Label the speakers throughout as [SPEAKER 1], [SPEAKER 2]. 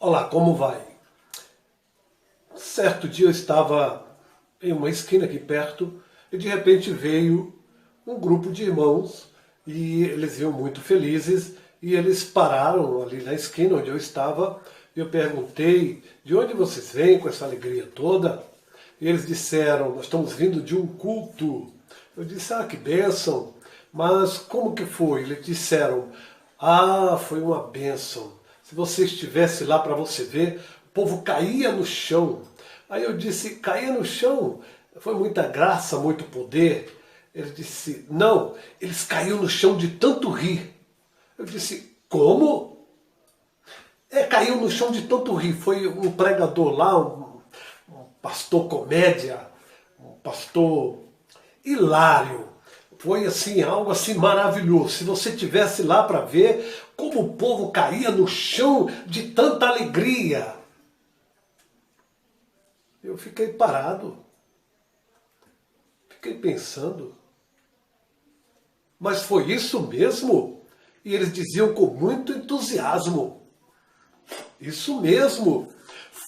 [SPEAKER 1] Olá, como vai? Certo dia eu estava em uma esquina aqui perto e de repente veio um grupo de irmãos e eles iam muito felizes e eles pararam ali na esquina onde eu estava e eu perguntei de onde vocês vêm com essa alegria toda? E eles disseram, nós estamos vindo de um culto. Eu disse, que bênção, mas como que foi? Eles disseram, foi uma bênção. Se você estivesse lá para você ver, o povo caía no chão. Aí eu disse, caía no chão? Foi muita graça, muito poder. Ele disse, não, eles caíram no chão de tanto rir. Eu disse, como? Caiu no chão de tanto rir. Foi um pregador lá, um pastor comédia, um pastor hilário. Foi assim, algo assim maravilhoso. Se você tivesse lá para ver como o povo caía no chão de tanta alegria. Eu fiquei parado. Fiquei pensando. Mas foi isso mesmo? E eles diziam com muito entusiasmo. Isso mesmo.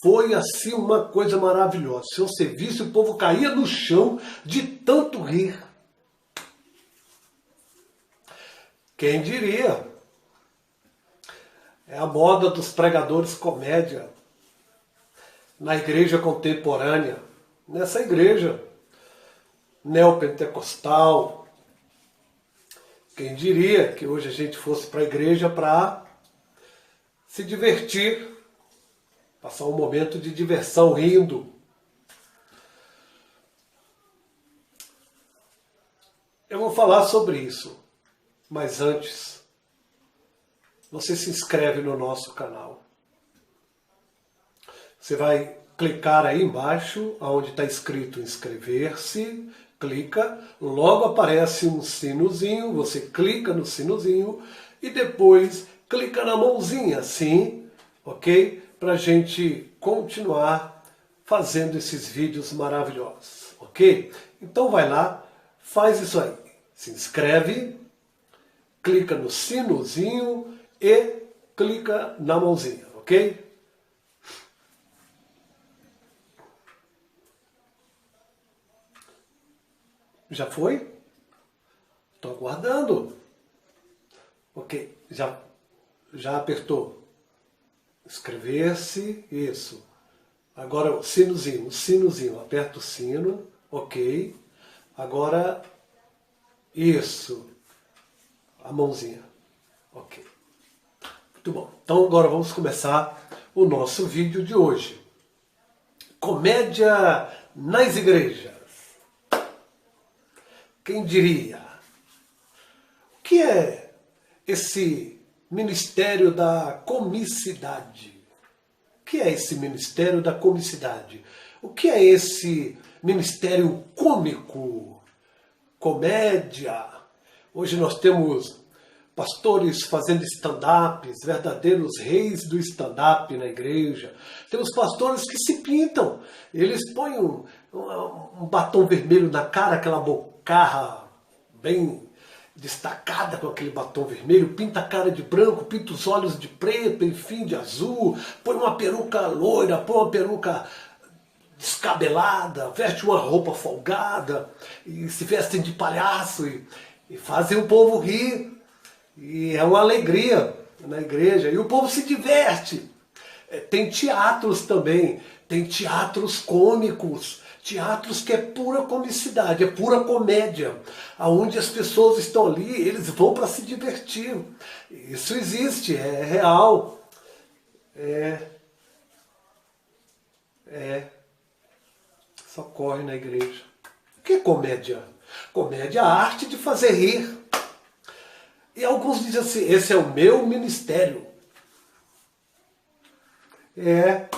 [SPEAKER 1] Foi assim uma coisa maravilhosa. Se você visse, o povo caía no chão de tanto rir. Quem diria? É a moda dos pregadores comédia na igreja contemporânea, nessa igreja neopentecostal. Quem diria que hoje a gente fosse para a igreja para se divertir, passar um momento de diversão rindo. Eu vou falar sobre isso, mas antes, você se inscreve no nosso canal. Você vai clicar aí embaixo, onde está escrito inscrever-se, clica, logo aparece um sinozinho, você clica no sinozinho e depois clica na mãozinha, assim, ok? Para a gente continuar fazendo esses vídeos maravilhosos, ok? Então vai lá, faz isso aí, se inscreve, clica no sinozinho e clica na mãozinha, ok? Já foi? Estou aguardando. Ok, já apertou. Inscrever-se, isso. Agora o sinozinho, aperta o sino, ok. Agora, isso. A mãozinha, ok. Muito bom. Então agora vamos começar o nosso vídeo de hoje. Comédia nas igrejas. Quem diria? O que é esse ministério da comicidade? O que é esse ministério da comicidade? O que é esse ministério cômico? Comédia? Hoje nós temos pastores fazendo stand-ups, verdadeiros reis do stand-up na igreja. Temos pastores que se pintam. Eles põem um batom vermelho na cara, aquela bocarra bem destacada com aquele batom vermelho, pinta a cara de branco, pinta os olhos de preto, enfim, de azul, põe uma peruca loira, põe uma peruca descabelada, veste uma roupa folgada, e se vestem de palhaço e fazem o povo rir. E é uma alegria na igreja. E o povo se diverte. Tem teatros também. Tem teatros cômicos. Teatros que é pura comicidade, é pura comédia. Onde as pessoas estão ali, eles vão para se divertir. Isso existe, é real. Só corre na igreja. O que é comédia? Comédia é a arte de fazer rir. E alguns dizem assim, esse é o meu ministério. É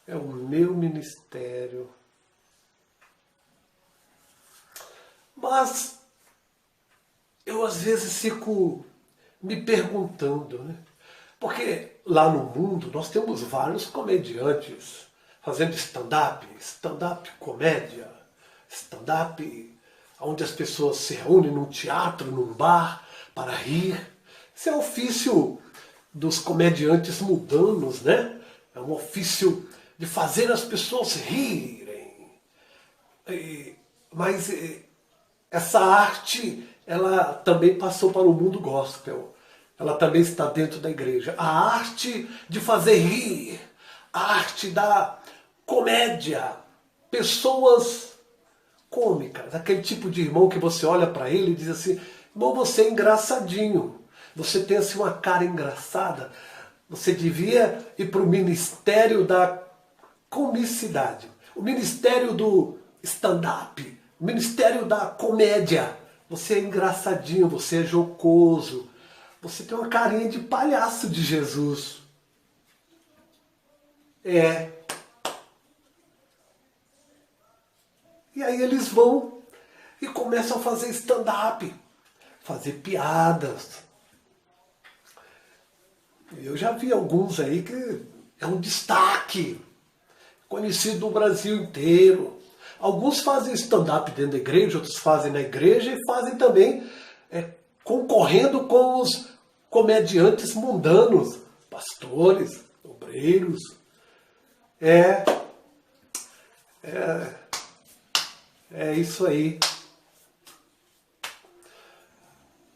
[SPEAKER 1] o meu ministério. Mas eu às vezes fico me perguntando, né? Porque lá no mundo nós temos vários comediantes fazendo stand-up comédia, stand-up onde as pessoas se reúnem num teatro, num bar, para rir. Esse é ofício dos comediantes mundanos, né? É um ofício de fazer as pessoas rirem. Mas essa arte, ela também passou para o mundo gospel. Ela também está dentro da igreja. A arte de fazer rir, a arte da comédia, pessoas cômicas, aquele tipo de irmão que você olha para ele e diz assim: irmão, você é engraçadinho, você tem assim uma cara engraçada, você devia ir para o ministério da comicidade, o ministério do stand-up, o ministério da comédia. Você é engraçadinho, você é jocoso, você tem uma carinha de palhaço de Jesus. E aí eles vão e começam a fazer stand-up, fazer piadas. Eu já vi alguns aí que é um destaque, conhecido no Brasil inteiro. Alguns fazem stand-up dentro da igreja, outros fazem na igreja e fazem também concorrendo com os comediantes mundanos, pastores, obreiros. É isso aí.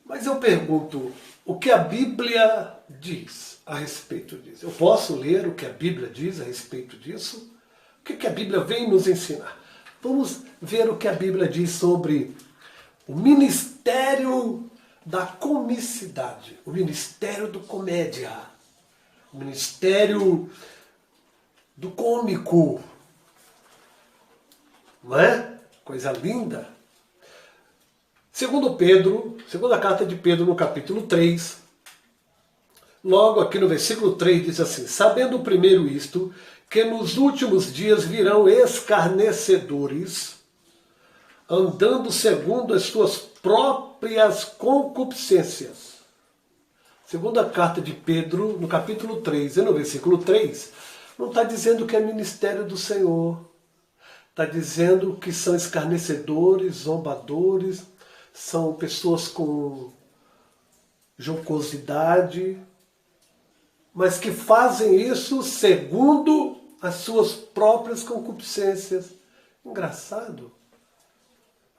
[SPEAKER 1] Mas eu pergunto, o que a Bíblia diz a respeito disso? Eu posso ler o que a Bíblia diz a respeito disso? O que a Bíblia vem nos ensinar? Vamos ver o que a Bíblia diz sobre o ministério da comicidade, o ministério do comédia, o ministério do cômico. Não é? Coisa linda. Segunda carta de Pedro, no capítulo 3, logo aqui no versículo 3 diz assim: sabendo primeiro isto, que nos últimos dias virão escarnecedores, andando segundo as suas próprias concupiscências. Segunda carta de Pedro, no capítulo 3 e no versículo 3, não está dizendo que é ministério do Senhor. Está dizendo que são escarnecedores, zombadores, são pessoas com jocosidade, mas que fazem isso segundo as suas próprias concupiscências. Engraçado.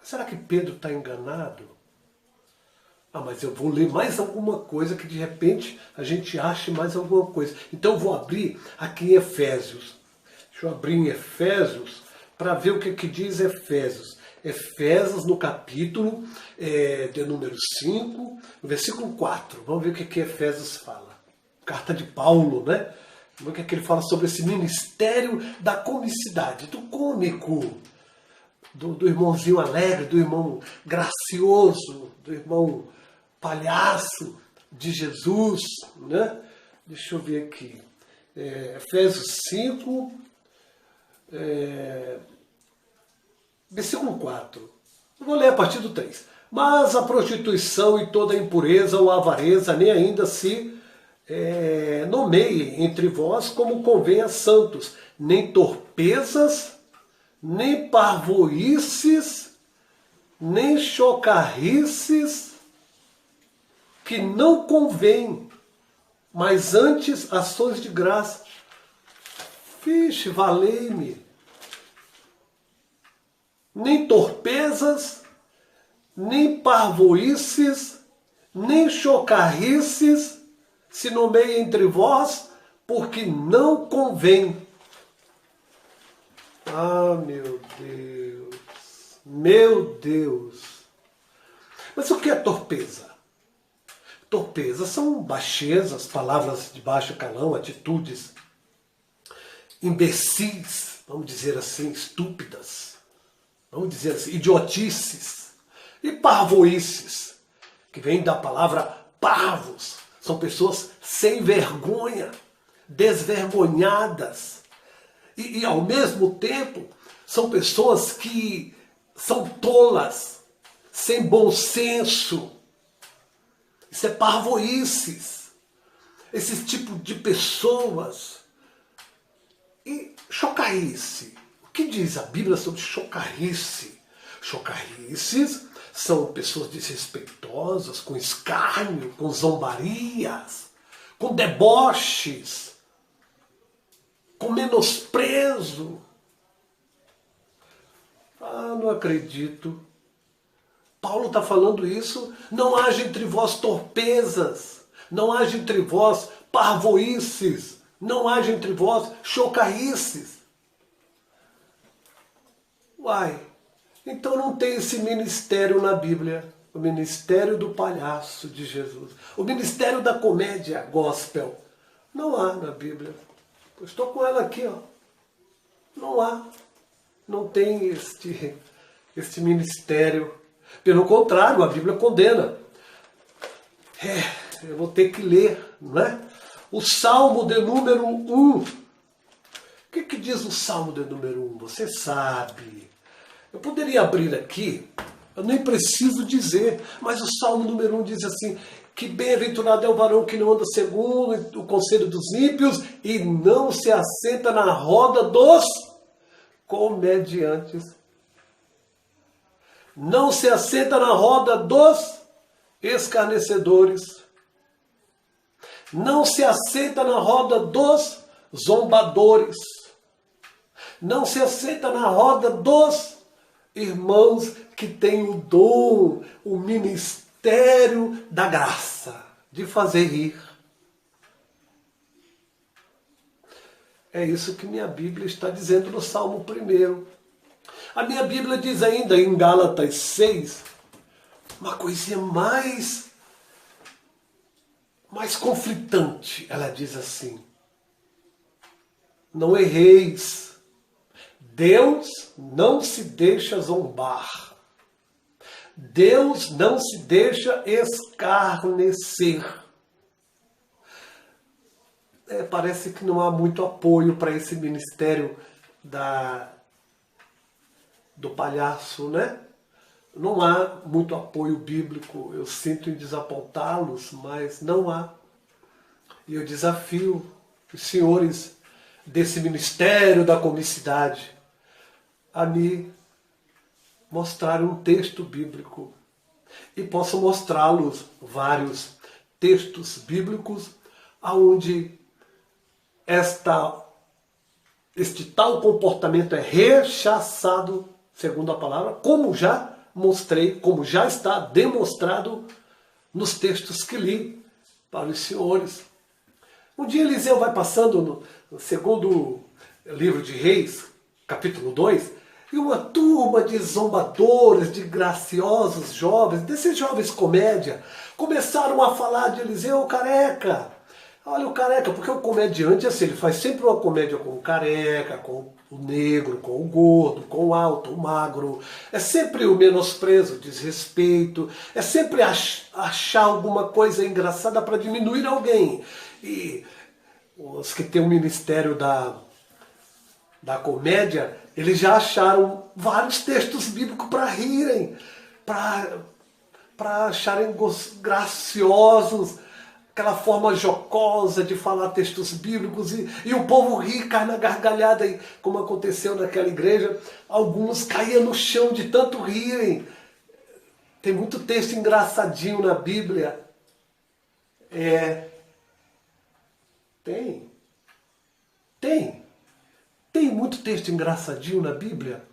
[SPEAKER 1] Será que Pedro está enganado? Mas eu vou ler mais alguma coisa que de repente a gente ache mais alguma coisa. Então eu vou abrir aqui em Efésios. Deixa eu abrir em Efésios para ver o que diz Efésios. Efésios no capítulo de número 5, no versículo 4. Vamos ver o que Efésios fala. Carta de Paulo, né? Vamos ver o que ele fala sobre esse ministério da comicidade, do cômico, do irmãozinho alegre, do irmão gracioso, do irmão palhaço de Jesus, né? Deixa eu ver aqui. Efésios 5, versículo 4. Eu vou ler a partir do 3. Mas a prostituição e toda a impureza ou avareza nem ainda se nomeiem entre vós como convém a santos, nem torpezas, nem parvoices, nem chocarrices, que não convém, mas antes ações de graça. Vixe, valei-me. Nem torpezas, nem parvoices, nem chocarrices se nomeiem entre vós, porque não convém. Meu Deus, meu Deus. Mas o que é torpeza? Torpeza são baixezas, palavras de baixo calão, atitudes imbecis, vamos dizer assim, estúpidas, vamos dizer assim, idiotices, e parvoices, que vem da palavra parvos, são pessoas sem vergonha, desvergonhadas, e ao mesmo tempo são pessoas que são tolas, sem bom senso. Isso é parvoices, esse tipo de pessoas. E chocarrice. O que diz a Bíblia sobre chocarrice? Chocarrices são pessoas desrespeitosas, com escárnio, com zombarias, com deboches, com menosprezo. Ah, não acredito. Paulo está falando isso. Não haja entre vós torpezas, não haja entre vós parvoices, não haja entre vós chocarrices. Uai, então não tem esse ministério na Bíblia, o ministério do palhaço de Jesus, o ministério da comédia gospel. Não há na Bíblia. Eu estou com ela aqui, ó. Não há. Não tem este ministério. Pelo contrário, a Bíblia condena. Eu vou ter que ler, não é? O Salmo de número 1. O que diz o Salmo de número 1? Você sabe. Eu poderia abrir aqui, eu nem preciso dizer, mas o Salmo número 1 diz assim: que bem-aventurado é o varão que não anda segundo o conselho dos ímpios e não se assenta na roda dos comediantes. Não se assenta na roda dos escarnecedores. Não se assenta na roda dos zombadores. Não se assenta na roda dos irmãos que têm o dom, o ministério da graça, de fazer rir. É isso que minha Bíblia está dizendo no Salmo 1. A minha Bíblia diz ainda em Gálatas 6, uma coisinha mais conflitante. Ela diz assim: não erreis, Deus não se deixa zombar, Deus não se deixa escarnecer. Parece que não há muito apoio para esse ministério do palhaço, né? Não há muito apoio bíblico. Eu sinto em desapontá-los, mas não há. E eu desafio os senhores desse ministério da comicidade a me mostrar um texto bíblico. E posso mostrá-los vários textos bíblicos onde este tal comportamento é rechaçado, segundo a palavra, como já mostrei, como já está demonstrado nos textos que li para os senhores. Um dia Eliseu vai passando no segundo livro de Reis, capítulo 2, e uma turma de zombadores, de graciosos jovens, desses jovens comédia, começaram a falar de Eliseu careca. Olha o careca, porque o comediante, assim, ele faz sempre uma comédia com o careca, com o negro, com o gordo, com o alto, o magro. É sempre o menosprezo, o desrespeito. É sempre achar alguma coisa engraçada para diminuir alguém. E os que têm o ministério da comédia, eles já acharam vários textos bíblicos para rirem, para acharem graciosos, aquela forma jocosa de falar textos bíblicos, e o povo ri, cai na gargalhada, e como aconteceu naquela igreja, alguns caíam no chão de tanto rirem. Tem muito texto engraçadinho na Bíblia. Tem muito texto engraçadinho na Bíblia.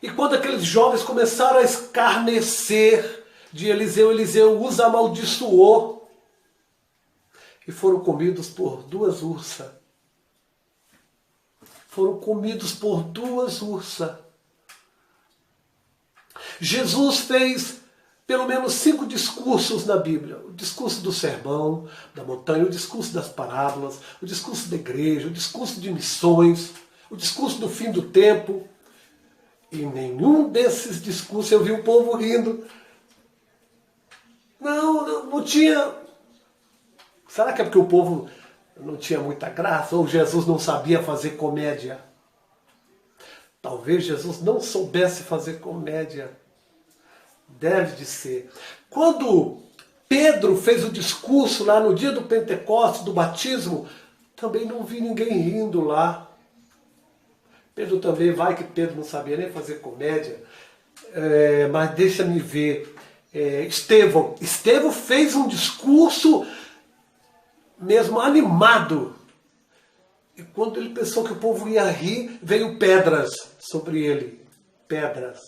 [SPEAKER 1] E quando aqueles jovens começaram a escarnecer de Eliseu, Eliseu os amaldiçoou. E foram comidos por duas ursas. Foram comidos por duas ursas. Jesus fez pelo menos 5 discursos na Bíblia. O discurso do sermão, da montanha, o discurso das parábolas, o discurso da igreja, o discurso de missões, o discurso do fim do tempo. E em nenhum desses discursos eu vi o povo rindo. Não tinha... Será que é porque o povo não tinha muita graça? Ou Jesus não sabia fazer comédia? Talvez Jesus não soubesse fazer comédia. Deve de ser. Quando Pedro fez o discurso lá no dia do Pentecostes, do batismo, também não vi ninguém rindo lá. Pedro também, vai que Pedro não sabia nem fazer comédia. Mas deixa-me ver. Estevão fez um discurso mesmo animado. E quando ele pensou que o povo ia rir, veio pedras sobre ele. Pedras.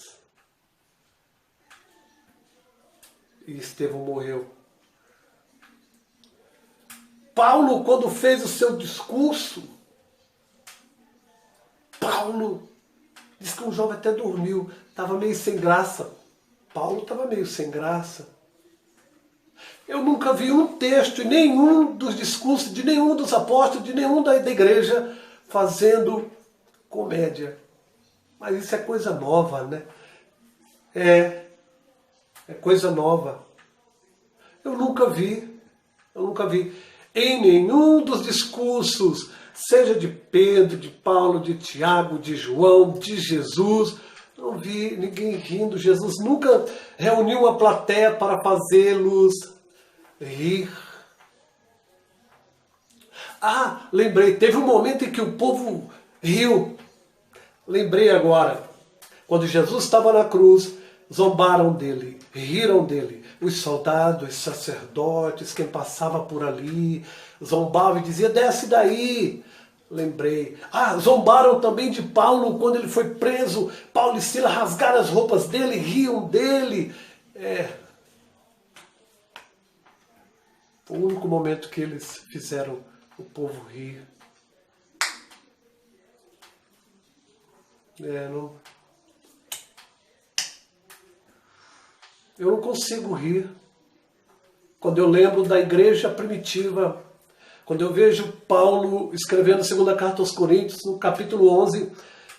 [SPEAKER 1] E Estevão morreu. Paulo, quando fez o seu discurso, Paulo disse que um jovem até dormiu, estava meio sem graça. Paulo estava meio sem graça. Eu nunca vi um texto em nenhum dos discursos, de nenhum dos apóstolos, de nenhum da igreja, fazendo comédia. Mas isso é coisa nova, né? É coisa nova. Eu nunca vi em nenhum dos discursos, seja de Pedro, de Paulo, de Tiago, de João, de Jesus, não vi ninguém rindo. Jesus nunca reuniu uma plateia para fazê-los rir. Ah, lembrei, teve um momento em que o povo riu. Lembrei agora. Quando Jesus estava na cruz, zombaram dele, riram dele. Os soldados, os sacerdotes, quem passava por ali, zombavam e dizia, desce daí. Lembrei. Ah, zombaram também de Paulo quando ele foi preso. Paulo e Silas rasgaram as roupas dele, riam dele. Foi o único momento que eles fizeram o povo rir. Eu não consigo rir. Quando eu lembro da igreja primitiva, quando eu vejo Paulo escrevendo a segunda carta aos Coríntios, no capítulo 11,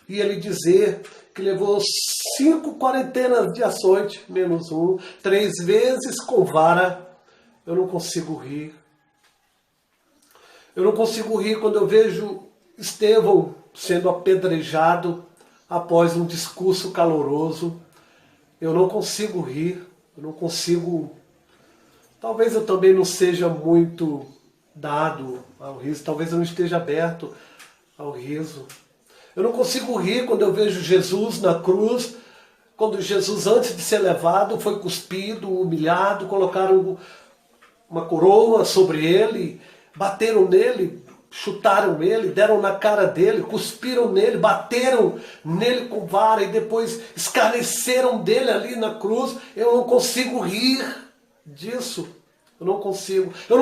[SPEAKER 1] e ele dizer que levou 5 quarentenas de açoite, menos 1, 3 vezes com vara, eu não consigo rir. Eu não consigo rir quando eu vejo Estevão sendo apedrejado após um discurso caloroso. Eu não consigo rir, eu não consigo... Talvez eu também não seja muito dado ao riso, talvez eu não esteja aberto ao riso. Eu não consigo rir quando eu vejo Jesus na cruz, quando Jesus, antes de ser levado, foi cuspido, humilhado, colocaram uma coroa sobre ele, bateram nele, chutaram ele, deram na cara dele, cuspiram nele, bateram nele com vara e depois escarneceram dele ali na cruz. Eu não consigo rir disso. Eu não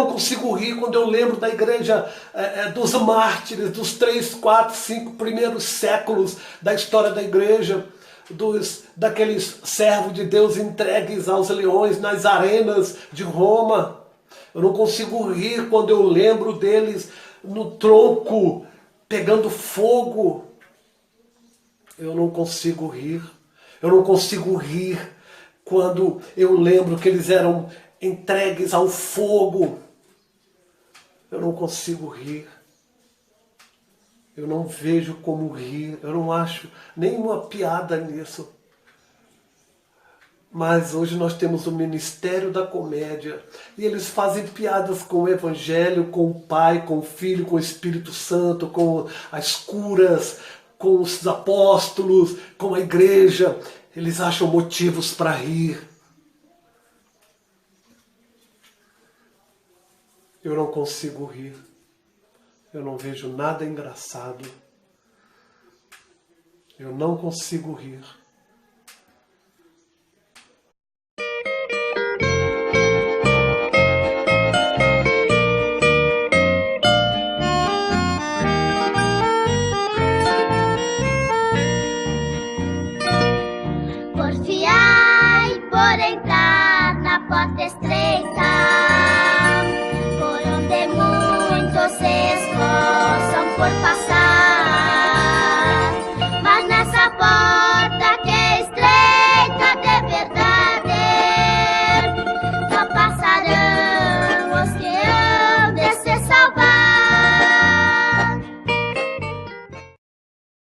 [SPEAKER 1] consigo rir quando eu lembro da igreja dos mártires, dos 3, 4, 5 primeiros séculos da história da igreja, daqueles servos de Deus entregues aos leões nas arenas de Roma. Eu não consigo rir quando eu lembro deles no tronco, pegando fogo. Eu não consigo rir. Eu não consigo rir quando eu lembro que eles eram entregues ao fogo. Eu não consigo rir. Eu não vejo como rir. Eu não acho nenhuma piada nisso. Mas hoje nós temos o Ministério da Comédia e eles fazem piadas com o Evangelho, com o Pai, com o Filho, com o Espírito Santo, com as curas, com os apóstolos, com a igreja. Eles acham motivos para rir. Eu não consigo rir. Eu não vejo nada engraçado. Eu não consigo rir.
[SPEAKER 2] Porfiai por entrar na porta estreita.